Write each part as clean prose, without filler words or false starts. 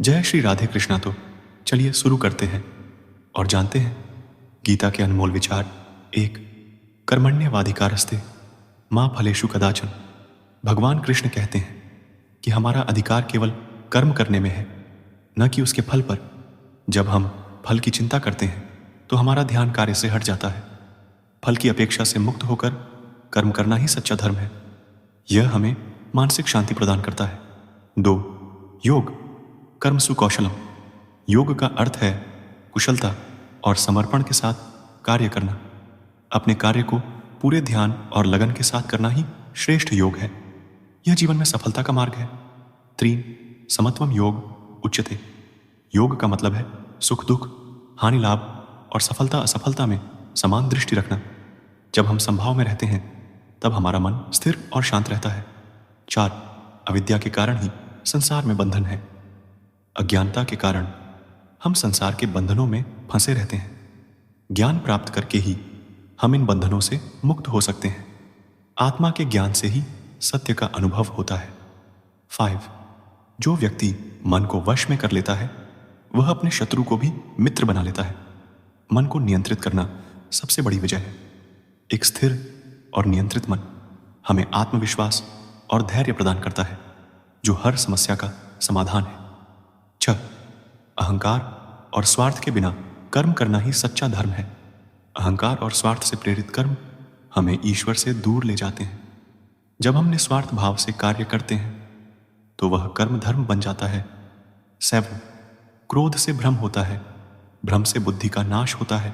जय श्री राधे कृष्णा। तो चलिए शुरू करते हैं और जानते हैं गीता के अनमोल विचार। एक, कर्मण्यवाधिकारस्ते मां फलेषु कदाचन। भगवान कृष्ण कहते हैं कि हमारा अधिकार केवल कर्म करने में है, न कि उसके फल पर। जब हम फल की चिंता करते हैं तो हमारा ध्यान कार्य से हट जाता है। फल की अपेक्षा से मुक्त होकर कर्म करना ही सच्चा धर्म है। यह हमें मानसिक शांति प्रदान करता है। 2, योग कर्मसु कौशलम। योग का अर्थ है कुशलता और समर्पण के साथ कार्य करना। अपने कार्य को पूरे ध्यान और लगन के साथ करना ही श्रेष्ठ योग है। यह जीवन में सफलता का मार्ग है। 3, समत्वम योग उच्यते। योग का मतलब है सुख दुख, हानि लाभ और सफलता असफलता में समान दृष्टि रखना। जब हम संभाव में रहते हैं तब हमारा मन स्थिर और शांत रहता है। 4, अविद्या के कारण ही संसार में बंधन है। अज्ञानता के कारण हम संसार के बंधनों में फंसे रहते हैं। ज्ञान प्राप्त करके ही हम इन बंधनों से मुक्त हो सकते हैं। आत्मा के ज्ञान से ही सत्य का अनुभव होता है। 5, जो व्यक्ति मन को वश में कर लेता है वह अपने शत्रु को भी मित्र बना लेता है। मन को नियंत्रित करना सबसे बड़ी विजय है। एक स्थिर और नियंत्रित मन हमें आत्मविश्वास और धैर्य प्रदान करता है, जो हर समस्या का समाधान है। 6, अहंकार और स्वार्थ के बिना कर्म करना ही सच्चा धर्म है। अहंकार और स्वार्थ से प्रेरित कर्म हमें ईश्वर से दूर ले जाते हैं। जब हम निस्वार्थ भाव से कार्य करते हैं तो वह कर्म धर्म बन जाता है। 7, क्रोध से भ्रम होता है, भ्रम से बुद्धि का नाश होता है।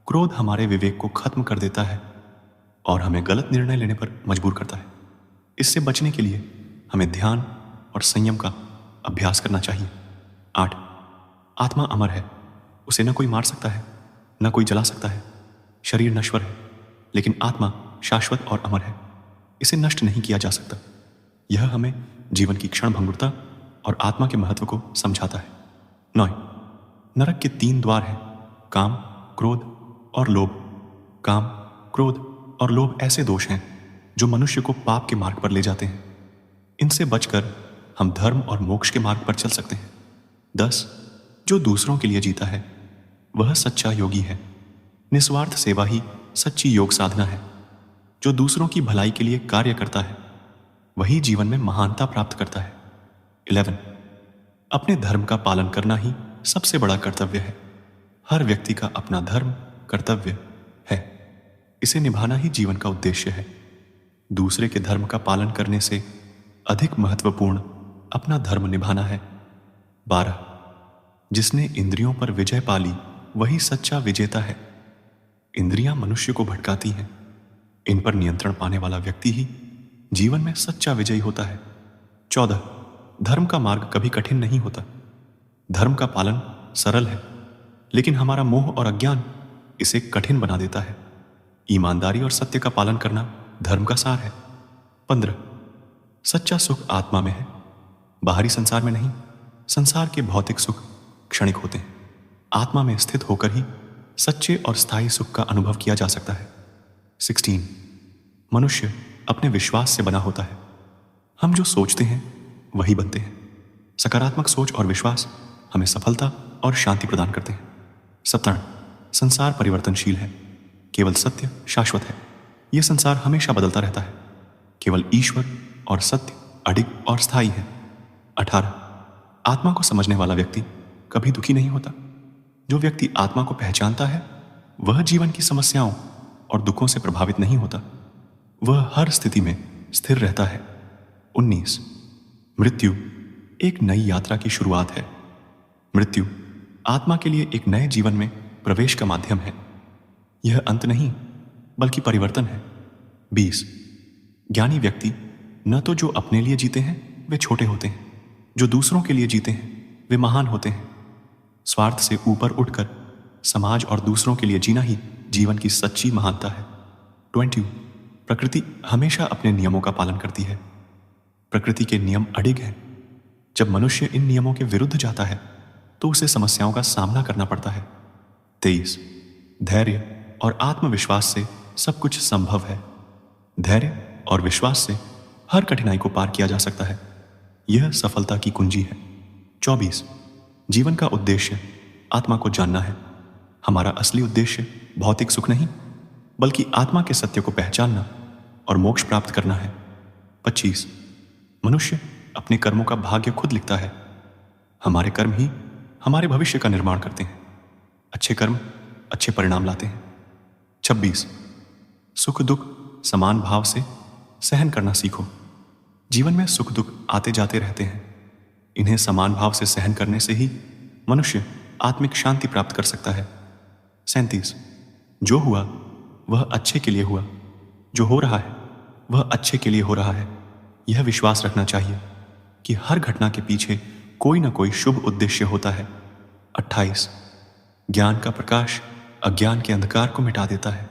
क्रोध हमारे विवेक को खत्म कर देता है और हमें गलत निर्णय लेने पर मजबूर करता है। इससे बचने के लिए हमें ध्यान और संयम का अभ्यास करना चाहिए। 8, आत्मा अमर है, उसे न कोई मार सकता है न कोई जला सकता है। शरीर नश्वर है लेकिन आत्मा शाश्वत और अमर है, इसे नष्ट नहीं किया जा सकता। यह हमें जीवन की क्षणभंगुरता और आत्मा के महत्व को समझाता है। 9, नरक के 3 द्वार हैं, काम, क्रोध और लोभ। काम, क्रोध और लोभ ऐसे दोष हैं जो मनुष्य को पाप के मार्ग पर ले जाते हैं। इनसे बचकर हम धर्म और मोक्ष के मार्ग पर चल सकते हैं। 10, जो दूसरों के लिए जीता है वह सच्चा योगी है। निस्वार्थ सेवा ही सच्ची योग साधना है। जो दूसरों की भलाई के लिए कार्य करता है वही जीवन में महानता प्राप्त करता है। 11, अपने धर्म का पालन करना ही सबसे बड़ा कर्तव्य है। हर व्यक्ति का अपना धर्म कर्तव्य है, इसे निभाना ही जीवन का उद्देश्य है। दूसरे के धर्म का पालन करने से अधिक महत्वपूर्ण अपना धर्म निभाना है। 12, जिसने इंद्रियों पर विजय पाली वही सच्चा विजेता है। इंद्रियां मनुष्य को भटकाती हैं, इन पर नियंत्रण पाने वाला व्यक्ति ही जीवन में सच्चा विजयी होता है। 14, धर्म का मार्ग कभी कठिन नहीं होता। धर्म का पालन सरल है लेकिन हमारा मोह और अज्ञान इसे कठिन बना देता है। ईमानदारी और सत्य का पालन करना धर्म का सार है। 15, सच्चा सुख आत्मा में है, बाहरी संसार में नहीं। संसार के भौतिक सुख क्षणिक होते हैं, आत्मा में स्थित होकर ही सच्चे और स्थायी सुख का अनुभव किया जा सकता है। 16, मनुष्य अपने विश्वास से बना होता है। हम जो सोचते हैं वही बनते हैं। सकारात्मक सोच और विश्वास हमें सफलता और शांति प्रदान करते हैं। 17, संसार परिवर्तनशील है, केवल सत्य शाश्वत है। यह संसार हमेशा बदलता रहता है, केवल ईश्वर और सत्य अडिग और स्थायी है। 18, आत्मा को समझने वाला व्यक्ति कभी दुखी नहीं होता। जो व्यक्ति आत्मा को पहचानता है वह जीवन की समस्याओं और दुखों से प्रभावित नहीं होता, वह हर स्थिति में स्थिर रहता है। 19, मृत्यु एक नई यात्रा की शुरुआत है। मृत्यु आत्मा के लिए एक नए जीवन में प्रवेश का माध्यम है। यह अंत नहीं बल्कि परिवर्तन है। 20, ज्ञानी व्यक्ति न तो जो अपने लिए जीते हैं वे छोटे होते हैं, जो दूसरों के लिए जीते हैं वे महान होते हैं। स्वार्थ से ऊपर उठकर समाज और दूसरों के लिए जीना ही जीवन की सच्ची महानता है। 20, प्रकृति हमेशा अपने नियमों का पालन करती है। प्रकृति के नियम अडिग हैं। जब मनुष्य इन नियमों के विरुद्ध जाता है तो उसे समस्याओं का सामना करना पड़ता है। 23, धैर्य और आत्मविश्वास से सब कुछ संभव है। धैर्य और विश्वास से हर कठिनाई को पार किया जा सकता है। यह सफलता की कुंजी है। 24 जीवन का उद्देश्य आत्मा को जानना है। हमारा असली उद्देश्य भौतिक सुख नहीं, बल्कि आत्मा के सत्य को पहचानना और मोक्ष प्राप्त करना है। 25 मनुष्य अपने कर्मों का भाग्य खुद लिखता है। हमारे कर्म ही हमारे भविष्य का निर्माण करते हैं। अच्छे कर्म अच्छे परिणाम लाते हैं। 26 सुख दुख समान भाव से सहन करना सीखो। जीवन में सुख दुख आते जाते रहते हैं। इन्हें समान भाव से सहन करने से ही मनुष्य आत्मिक शांति प्राप्त कर सकता है। 37 जो हुआ वह अच्छे के लिए हुआ, जो हो रहा है वह अच्छे के लिए हो रहा है। यह विश्वास रखना चाहिए कि हर घटना के पीछे कोई न कोई शुभ उद्देश्य होता है। 28 ज्ञान का प्रकाश अज्ञान के अंधकार को मिटा देता है।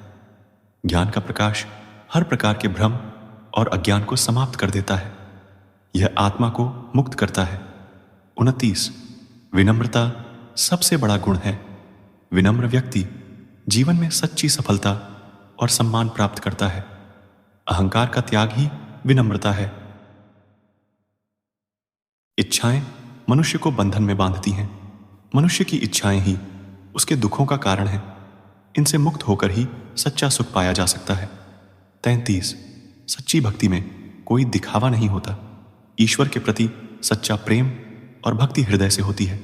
ज्ञान का प्रकाश हर प्रकार के भ्रम और अज्ञान को समाप्त कर देता है। यह आत्मा को मुक्त करता है। 29 विनम्रता सबसे बड़ा गुण है। विनम्र व्यक्ति जीवन में सच्ची सफलता और सम्मान प्राप्त करता है। अहंकार का त्याग ही विनम्रता है। इच्छाएं मनुष्य को बंधन में बांधती हैं। मनुष्य की इच्छाएं ही उसके दुखों का कारण है। इनसे मुक्त होकर ही सच्चा सुख पाया जा सकता है। 33 सच्ची भक्ति में कोई दिखावा नहीं होता। ईश्वर के प्रति सच्चा प्रेम और भक्ति हृदय से होती है,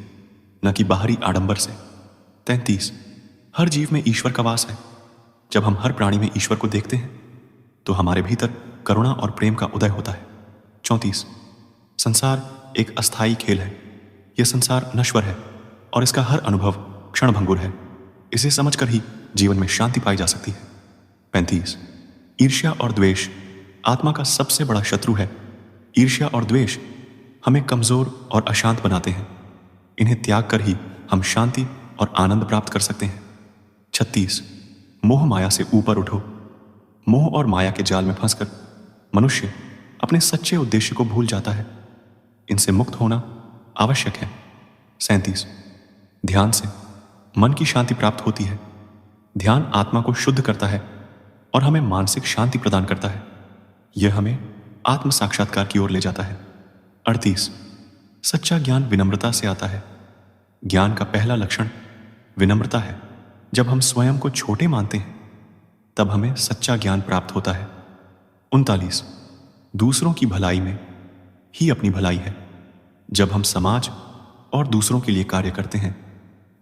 न कि बाहरी आडंबर से। 33 हर जीव में ईश्वर का वास है। जब हम हर प्राणी में ईश्वर को देखते हैं तो हमारे भीतर करुणा और प्रेम का उदय होता है। 34 संसार एक अस्थायी खेल है। यह संसार नश्वर है और इसका हर अनुभव क्षणभंगुर है। इसे समझकर ही जीवन में शांति पाई जा सकती है। 35 ईर्ष्या और द्वेष आत्मा का सबसे बड़ा शत्रु है। ईर्ष्या और द्वेष हमें कमजोर और अशांत बनाते हैं। इन्हें त्याग कर ही हम शांति और आनंद प्राप्त कर सकते हैं। 36 मोह माया से ऊपर उठो। मोह और माया के जाल में फंसकर मनुष्य अपने सच्चे उद्देश्य को भूल जाता है। इनसे मुक्त होना आवश्यक है। 37 ध्यान से मन की शांति प्राप्त होती है। ध्यान आत्मा को शुद्ध करता है और हमें मानसिक शांति प्रदान करता है। यह हमें आत्म साक्षात्कार की ओर ले जाता है। 38 सच्चा ज्ञान विनम्रता से आता है। ज्ञान का पहला लक्षण विनम्रता है। जब हम स्वयं को छोटे मानते हैं तब हमें सच्चा ज्ञान प्राप्त होता है। 39 दूसरों की भलाई में ही अपनी भलाई है। जब हम समाज और दूसरों के लिए कार्य करते हैं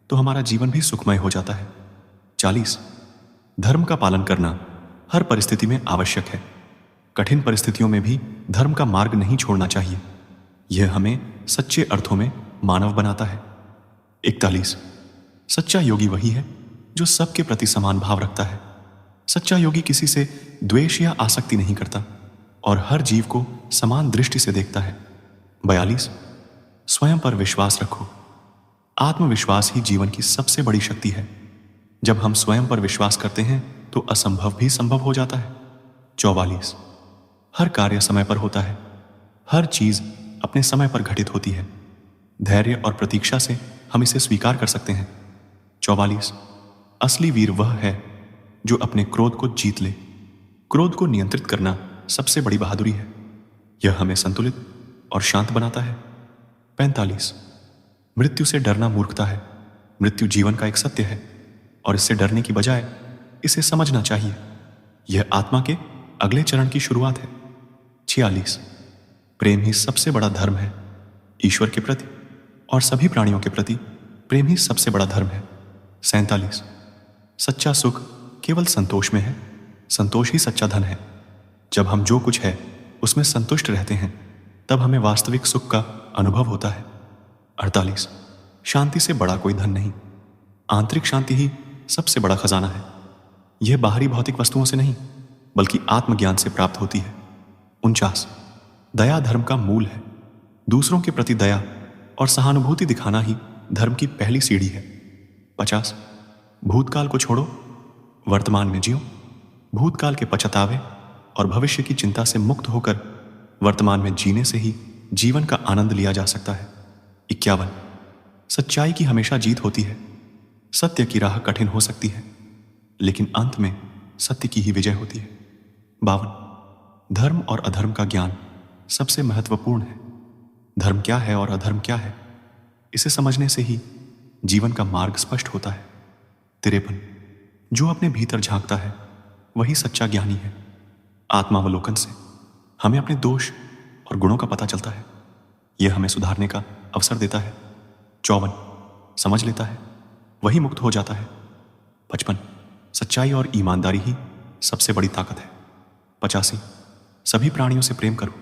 तो हमारा जीवन भी सुखमय हो जाता है। 40 धर्म का पालन करना हर परिस्थिति में आवश्यक है। कठिन परिस्थितियों में भी धर्म का मार्ग नहीं छोड़ना चाहिए। यह हमें सच्चे अर्थों में मानव बनाता है। 41 सच्चा योगी वही है जो सबके प्रति समान भाव रखता है। सच्चा योगी किसी से द्वेष या आसक्ति नहीं करता और हर जीव को समान दृष्टि से देखता है। 42 स्वयं पर विश्वास रखो। आत्मविश्वास ही जीवन की सबसे बड़ी शक्ति है। जब हम स्वयं पर विश्वास करते हैं तो असंभव भी संभव हो जाता है। 44 हर कार्य समय पर होता है। हर चीज अपने समय पर घटित होती है। धैर्य और प्रतीक्षा से हम इसे स्वीकार कर सकते हैं। 44 असली वीर वह है जो अपने क्रोध को जीत ले। क्रोध को नियंत्रित करना सबसे बड़ी बहादुरी है। यह हमें संतुलित और शांत बनाता है। 45 मृत्यु से डरना मूर्खता है। मृत्यु जीवन का एक सत्य है और इससे डरने की बजाय इसे समझना चाहिए। यह आत्मा के अगले चरण की शुरुआत है। 46 प्रेम ही सबसे बड़ा धर्म है। ईश्वर के प्रति और सभी प्राणियों के प्रति प्रेम ही सबसे बड़ा धर्म है। 47 सच्चा सुख केवल संतोष में है। संतोष ही सच्चा धन है। जब हम जो कुछ है उसमें संतुष्ट रहते हैं तब हमें वास्तविक सुख का अनुभव होता है। 48 शांति से बड़ा कोई धन नहीं। आंतरिक शांति ही सबसे बड़ा खजाना है। यह बाहरी भौतिक वस्तुओं से नहीं बल्कि आत्मज्ञान से प्राप्त होती है। 49 दया धर्म का मूल है। दूसरों के प्रति दया और सहानुभूति दिखाना ही धर्म की पहली सीढ़ी है। 50 भूतकाल को छोड़ो, वर्तमान में जियो। भूतकाल के पछतावे और भविष्य की चिंता से मुक्त होकर वर्तमान में जीने से ही जीवन का आनंद लिया जा सकता है। 51 सच्चाई की हमेशा जीत होती है। सत्य की राह कठिन हो सकती है लेकिन अंत में सत्य की ही विजय होती है। 52 धर्म और अधर्म का ज्ञान सबसे महत्वपूर्ण है। धर्म क्या है और अधर्म क्या है इसे समझने से ही जीवन का मार्ग स्पष्ट होता है। 53 जो अपने भीतर झांकता है वही सच्चा ज्ञानी है। आत्मावलोकन से हमें अपने दोष और गुणों का पता चलता है। यह हमें सुधारने का अवसर देता है। 54 समझ लेता है वही मुक्त हो जाता है। 55 सच्चाई और ईमानदारी ही सबसे बड़ी ताकत है। 85 सभी प्राणियों से प्रेम करो,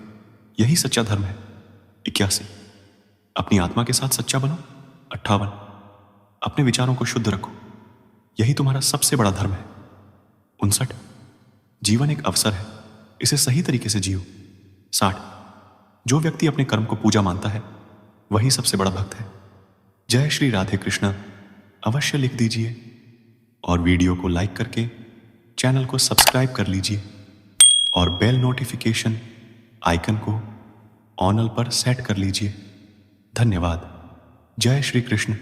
यही सच्चा धर्म है। 81 अपनी आत्मा के साथ सच्चा बनो। 58 अपने विचारों को शुद्ध रखो, यही तुम्हारा सबसे बड़ा धर्म है। 59 जीवन एक अवसर है, इसे सही तरीके से जियो। 60 जो व्यक्ति अपने कर्म को पूजा मानता है वही सबसे बड़ा भक्त है। जय श्री राधे कृष्ण अवश्य लिख दीजिए और वीडियो को लाइक करके चैनल को सब्सक्राइब कर लीजिए और बेल नोटिफिकेशन आइकन को ऑनल पर सेट कर लीजिए। धन्यवाद। जय श्री कृष्ण।